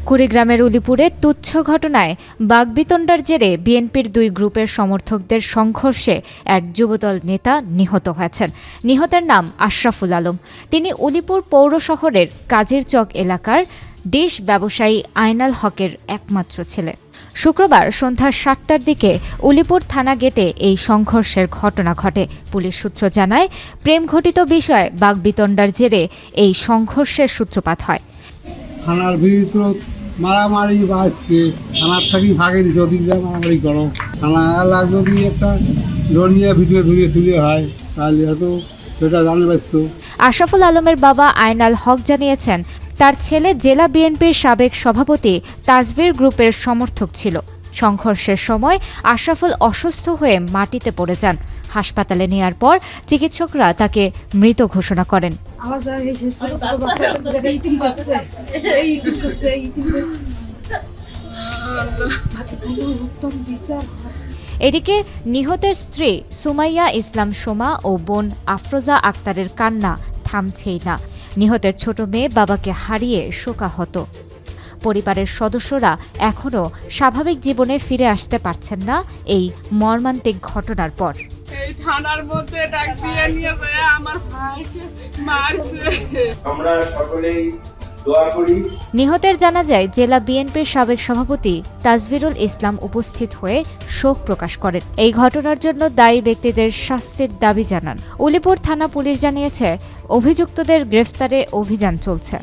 কুড়িগ্রামের উলিপুরে তুচ্ছ ঘটনায় বাকবিতণ্ডার জেরে বিএনপির দুই গ্রুপের সমর্থকদের সংঘর্ষে এক যুবদল নেতা নিহত হয়েছেন। নিহতের নাম আশরাফুল আলম। তিনি উলিপুর পৌর শহরের কাজীরচক এলাকার ডিশ ব্যবসায়ী আইনাল হকের একমাত্র ছেলে। শুক্রবার সন্ধ্যা ৭টার দিকে উলিপুর থানা গেটে এই সংঘর্ষের ঘটনা ঘটে। পুলিশ সূত্র জানায়, প্রেমঘটিত বিষয়ে বাকবিতণ্ডার জেরে এই সংঘর্ষের সূত্রপাত হয়। থানার ভিতর মারামারি বাজছে, থানার থেকে ভাগে দিচ্ছে, ওদিক দিয়ে মারামারি করো। থানা এলাকা যদি একটা জড়িয়ে ভিতরে ধুয়ে তুলে হয় তাহলে হয়তো সেটা জানে ব্যস্ত। আশরাফুল আলমের বাবা আইনাল হক জানিয়েছেন, তার ছেলে জেলা বিএনপির সাবেক সভাপতি তাজভির গ্রুপের সমর্থক ছিল। সংঘর্ষের সময় আশরাফুল অসুস্থ হয়ে মাটিতে পড়ে যান। হাসপাতালে নেয়ার পর চিকিৎসকরা তাকে মৃত ঘোষণা করেন। এদিকে নিহতের স্ত্রী সুমাইয়া ইসলাম সোমা ও বোন আফরোজা আক্তারের কান্না থামছেই না। নিহতের ছোট মেয়ে বাবাকে হারিয়ে শোকাহত। পরিবারের সদস্যরা এখনও স্বাভাবিক জীবনে ফিরে আসতে পারছেন না এই মর্মান্তিক ঘটনার পর। এই থানার মধ্যে ডাক দিয়ে নিয়ে যায় আমার ভাইকে মারছে। আমরা সকলেই দোয়া করি। নিহতের জানাজায় জেলা বিএনপির সাবেক সভাপতি তাজভিরুল ইসলাম উপস্থিত হয়ে শোক প্রকাশ করেন। এই ঘটনার জন্য দায়ী ব্যক্তিদের শাস্তির দাবি জানান। উলিপুর থানা পুলিশ জানিয়েছে, অভিযুক্তদের গ্রেফতারে অভিযান চলছে।